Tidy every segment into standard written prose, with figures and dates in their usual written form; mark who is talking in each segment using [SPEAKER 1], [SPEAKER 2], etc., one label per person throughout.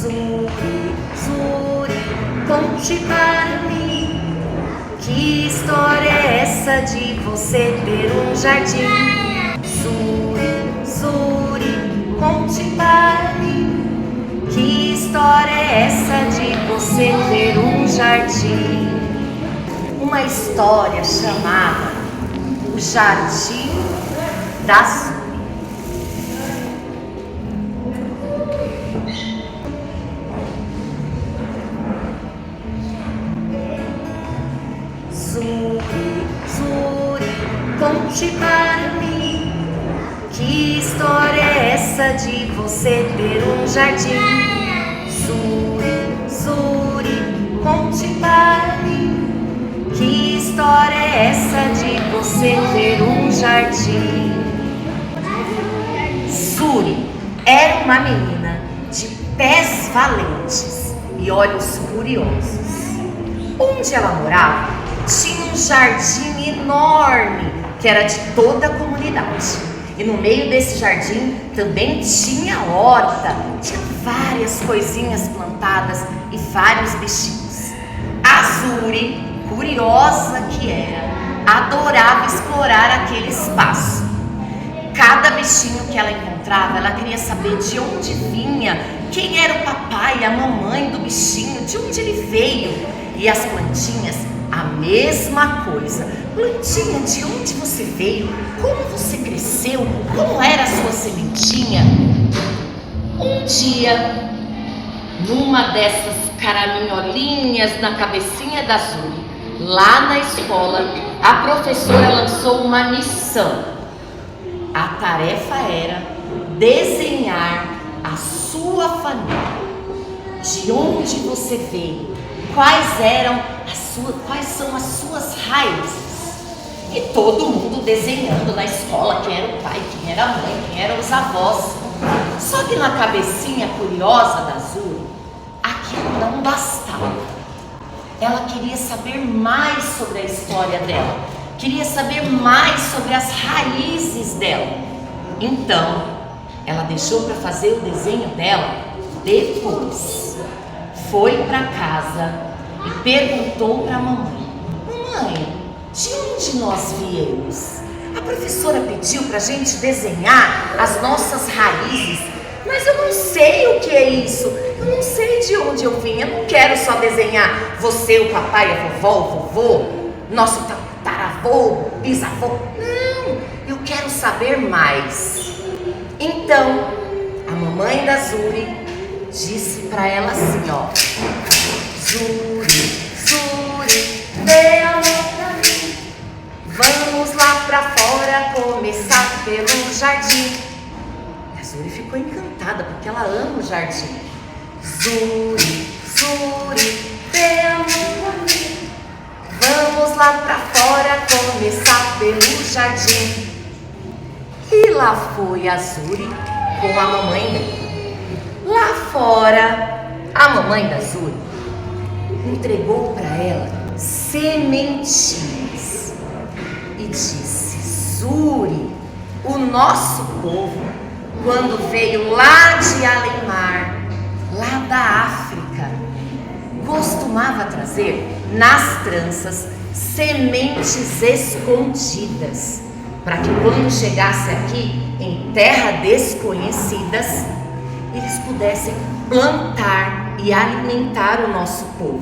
[SPEAKER 1] Zuri, Zuri, conte para mim, que história é essa de você ter um jardim? Zuri, Zuri, conte para mim, que história é essa de você ter um jardim? Uma história chamada O Jardim da Zuri. Zuri, Zuri, conte para mim, que história é essa de você ter um jardim? Zuri, Zuri, conte para mim, que história é essa de você ter um jardim? Zuri era uma menina de pés valentes e olhos curiosos. Onde ela morava, tinha um jardim enorme que era de toda a comunidade. E no meio desse jardim também tinha horta, tinha várias coisinhas plantadas e vários bichinhos. A Zuri, curiosa que era, adorava explorar aquele espaço. Cada bichinho que ela encontrava, ela queria saber de onde vinha, quem era o papai e a mamãe do bichinho, de onde ele veio. E as plantinhas, a mesma coisa. Plantinha, de onde você veio? Como você cresceu? Como era a sua sementinha? Um dia, numa dessas caraminholinhas na cabecinha da Zuri, lá na escola, a professora lançou uma missão. A tarefa era desenhar a sua família. De onde você veio? Quais são as suas raízes? E todo mundo desenhando na escola quem era o pai, quem era a mãe, quem eram os avós. Só que na cabecinha curiosa da Zuri, aquilo não bastava. Ela queria saber mais sobre a história dela, queria saber mais sobre as raízes dela. Então, ela deixou para fazer o desenho dela depois. Foi para casa e perguntou para a mamãe: mamãe, de onde nós viemos? A professora pediu para a gente desenhar as nossas raízes, mas eu não sei o que é isso. Eu não sei de onde eu vim. Eu não quero só desenhar você, o papai, a vovó, o vovô, nosso tataravô, bisavô. Não, eu quero saber mais. Então, a mamãe da Zuri disse para ela assim, ó: Zuri, Zuri, dê amor pra mim. Vamos lá pra fora começar pelo jardim. A Zuri ficou encantada porque ela ama o jardim. Zuri, Zuri, dê amor pra mim. Vamos lá pra fora começar pelo jardim. E lá foi a Zuri com a mamãe dela. Lá fora, a mamãe da Zuri entregou para ela sementinhas e disse: Zuri, o nosso povo, quando veio lá de Alemar, lá da África, costumava trazer nas tranças sementes escondidas, para que quando chegasse aqui em terras desconhecidas, eles pudessem plantar e alimentar o nosso povo.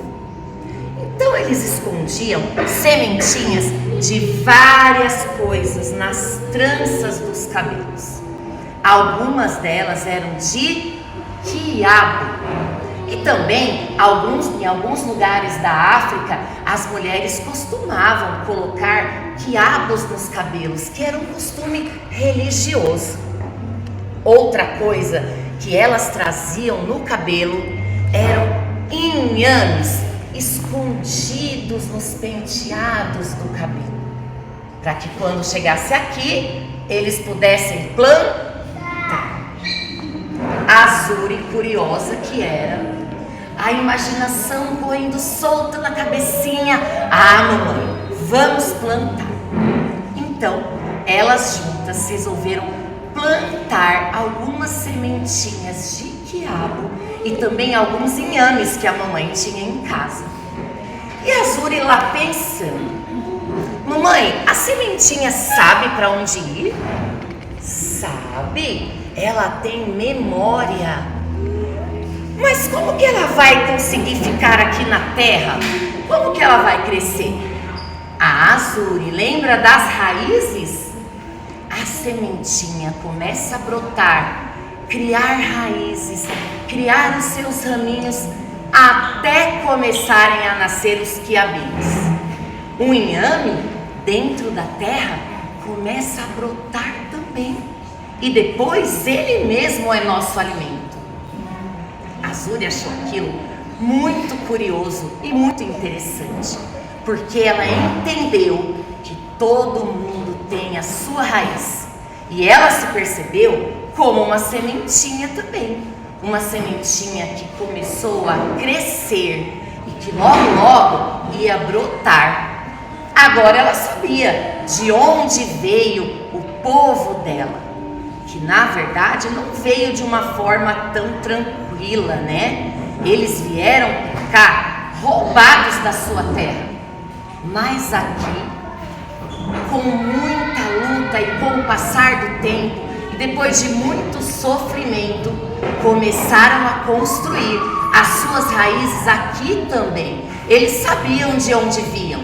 [SPEAKER 1] Então eles escondiam sementinhas de várias coisas nas tranças dos cabelos. Algumas delas eram de quiabo. E também, em alguns lugares da África, as mulheres costumavam colocar quiabos nos cabelos, que era um costume religioso. Outra coisa que elas traziam no cabelo eram inhames escondidos nos penteados do cabelo, para que quando chegasse aqui, eles pudessem plantar. A Zuri, curiosa que era, a imaginação correndo solta na cabecinha: ah, mamãe, vamos plantar. Então, elas juntas resolveram plantar algumas sementinhas de quiabo e também alguns inhames que a mamãe tinha em casa. E a Zuri lá pensando: mamãe, a sementinha sabe para onde ir? Sabe, ela tem memória. Mas como que ela vai conseguir ficar aqui na terra? Como que ela vai crescer? Ah, Zuri, lembra das raízes? A sementinha começa a brotar, criar raízes, criar os seus raminhos até começarem a nascer os quiabinhos. O inhame dentro da terra começa a brotar também e depois ele mesmo é nosso alimento. A Zuri achou aquilo muito curioso e muito interessante, porque ela entendeu que todo mundo tem a sua raiz e ela se percebeu como uma sementinha também, uma sementinha que começou a crescer e que logo ia brotar. Agora ela sabia de onde veio o povo dela, que na verdade não veio de uma forma tão tranquila, né? Eles vieram para cá roubados da sua terra, mas aqui, com muita luta e com o passar do tempo, e depois de muito sofrimento, começaram a construir as suas raízes aqui também. Eles sabiam de onde vinham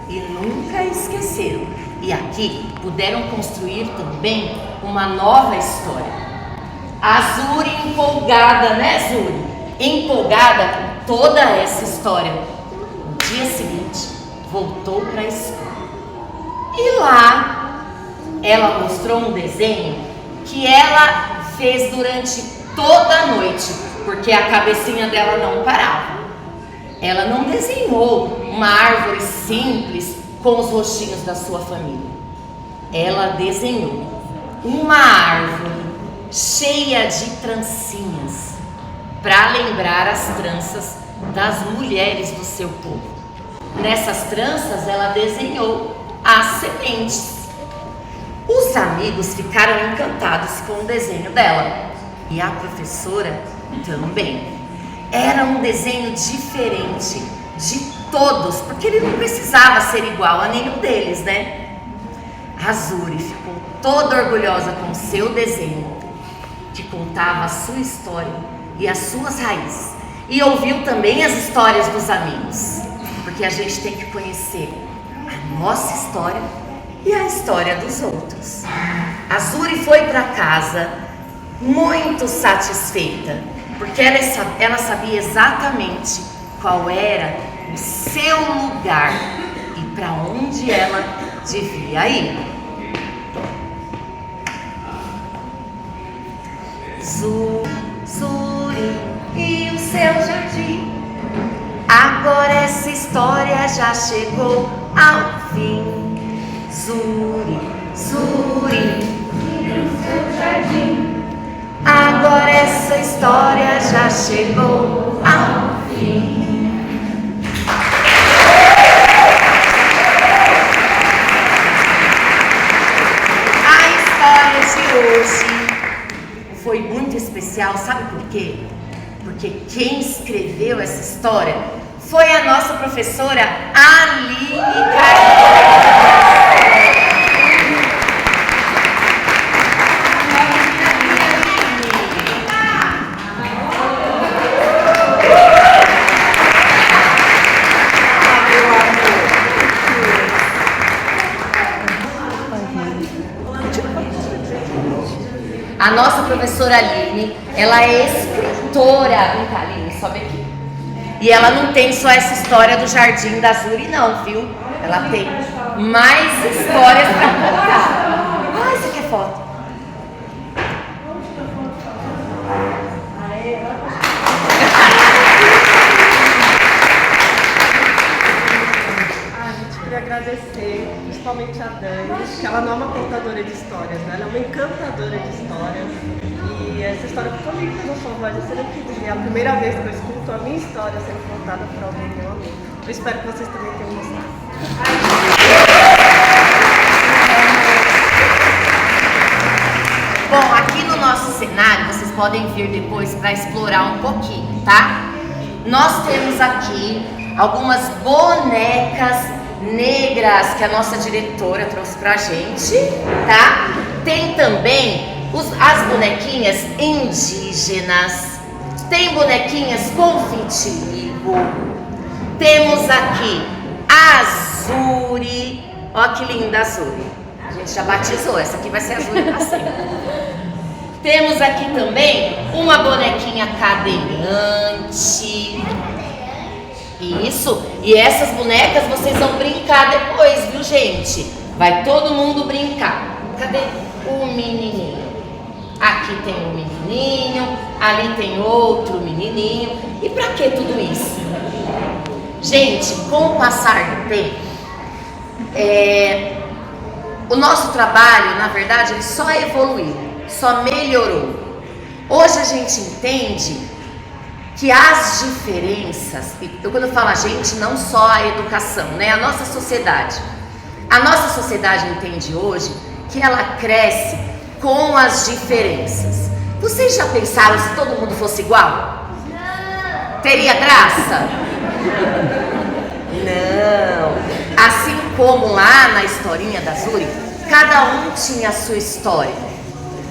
[SPEAKER 1] e nunca esqueceram. E aqui puderam construir também uma nova história. A Zuri empolgada, né, Zuri? Empolgada com toda essa história. No dia seguinte, voltou para a escola. E lá, ela mostrou um desenho que ela fez durante toda a noite, porque a cabecinha dela não parava. Ela não desenhou uma árvore simples com os rostinhos da sua família. Ela desenhou uma árvore cheia de trancinhas, para lembrar as tranças das mulheres do seu povo. Nessas tranças ela desenhou as sementes. Os amigos ficaram encantados com o desenho dela e a professora também. Era um desenho diferente de todos, porque ele não precisava ser igual a nenhum deles, né? A Zuri ficou toda orgulhosa com o seu desenho, que contava a sua história e as suas raízes. E ouviu também as histórias dos amigos, porque a gente tem que conhecer a nossa história e a história dos outros. A Zuri foi para casa muito satisfeita, porque ela sabia exatamente qual era o seu lugar e para onde ela devia ir. Zuri e o seu jardim. Agora essa história já chegou ao fim. Zuri, Zuri e o seu jardim. Agora essa história já chegou ao fim. A história de hoje foi muito especial, sabe por quê? Porque quem escreveu essa história foi a nossa professora Aline Carvalho. A nossa professora Aline, ela é escritora. Vem cá, Aline, sobe aqui. E ela não tem só essa história do Jardim da Zuri, não, viu? Ela tem mais histórias para contar. Ah, você quer foto?
[SPEAKER 2] A gente queria agradecer, principalmente a Dani, que ela não é uma contadora de histórias, né? Ela é uma encantadora de histórias. E essa história ficou linda na sua voz, você não quis dizer. É a primeira vez que eu escuto a minha história sendo contada por alguém meu amigo. Eu espero que vocês também tenham gostado.
[SPEAKER 1] Bom, aqui no nosso cenário, vocês podem vir depois para explorar um pouquinho, tá? Nós temos aqui algumas bonecas negras que a nossa diretora trouxe pra gente, tá? Tem também as bonequinhas indígenas, tem bonequinhas com vitiligo, temos aqui a Zuri, ó que linda a Zuri, a gente já batizou, essa aqui vai ser a Zuri pra sempre. Temos aqui também uma bonequinha cadeirante. Isso, e essas bonecas vocês vão brincar depois, viu, gente? Vai todo mundo brincar. Cadê o menininho? Aqui tem um menininho, ali tem outro menininho. E pra que tudo isso? Gente, com o passar do tempo, o nosso trabalho, na verdade, ele só evoluiu, só melhorou. Hoje a gente entende que as diferenças, e quando eu falo a gente, não só a educação, né? A nossa sociedade entende hoje que ela cresce com as diferenças. Vocês já pensaram se todo mundo fosse igual? Não. Teria graça? Não. Assim como lá na historinha da Zuri, cada um tinha a sua história.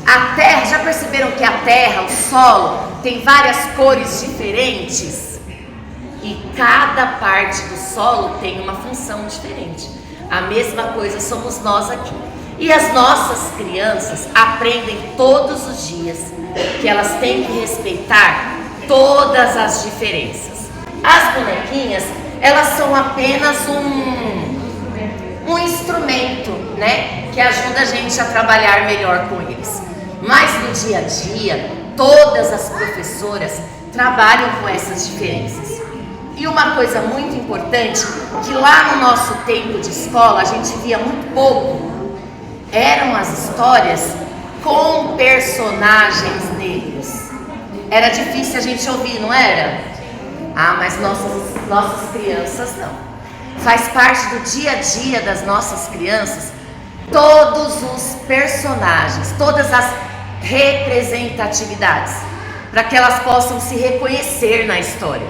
[SPEAKER 1] A terra, já perceberam que a terra, o solo, tem várias cores diferentes? E cada parte do solo tem uma função diferente. A mesma coisa somos nós aqui. E as nossas crianças aprendem todos os dias que elas têm que respeitar todas as diferenças. As bonequinhas, elas são apenas um instrumento, né? Que ajuda a gente a trabalhar melhor com eles. Mas no dia a dia, todas as professoras trabalham com essas diferenças. E uma coisa muito importante, que lá no nosso tempo de escola a gente via muito pouco, eram as histórias com personagens negros. Era difícil a gente ouvir, não era? Ah, mas nossas crianças não. Faz parte do dia a dia das nossas crianças todos os personagens, todas as representatividades, para que elas possam se reconhecer na história.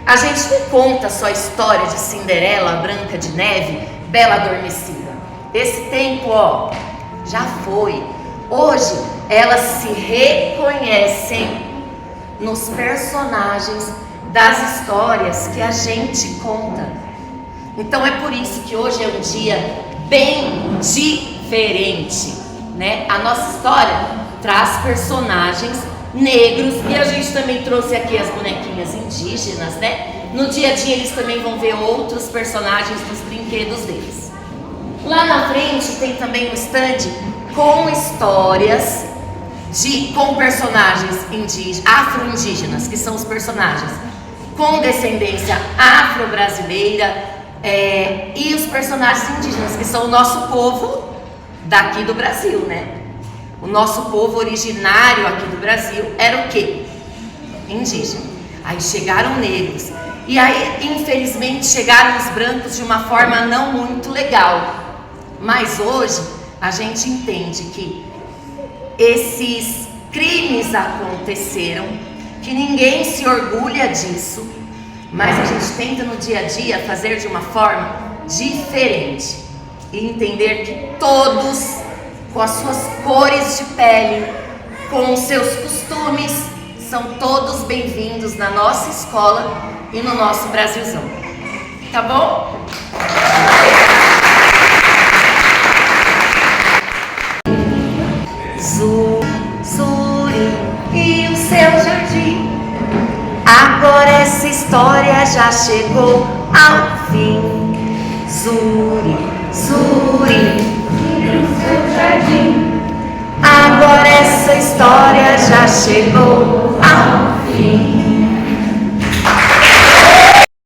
[SPEAKER 1] A gente não conta só a história de Cinderela, Branca de Neve, Bela Adormecida. Esse tempo, ó, já foi. Hoje elas se reconhecem nos personagens das histórias que a gente conta. Então é por isso que hoje é um dia bem diferente, né? A nossa história traz personagens negros e a gente também trouxe aqui as bonequinhas indígenas, né? No dia a dia eles também vão ver outros personagens dos brinquedos deles. Lá na frente tem também um stand com histórias com personagens afro-indígenas, que são os personagens com descendência afro-brasileira, e os personagens indígenas, que são o nosso povo daqui do Brasil, né? O nosso povo originário aqui do Brasil era o quê? Indígena. Aí chegaram negros. E aí, infelizmente, chegaram os brancos de uma forma não muito legal. Mas hoje, a gente entende que esses crimes aconteceram, que ninguém se orgulha disso, mas a gente tenta no dia a dia fazer de uma forma diferente e entender que todos, com as suas cores de pele, com os seus costumes, são todos bem-vindos na nossa escola e no nosso Brasilzão. Tá bom? Zuri e o seu jardim. Agora essa história já chegou ao fim. Zuri, Zuri e o seu jardim. Agora essa história já chegou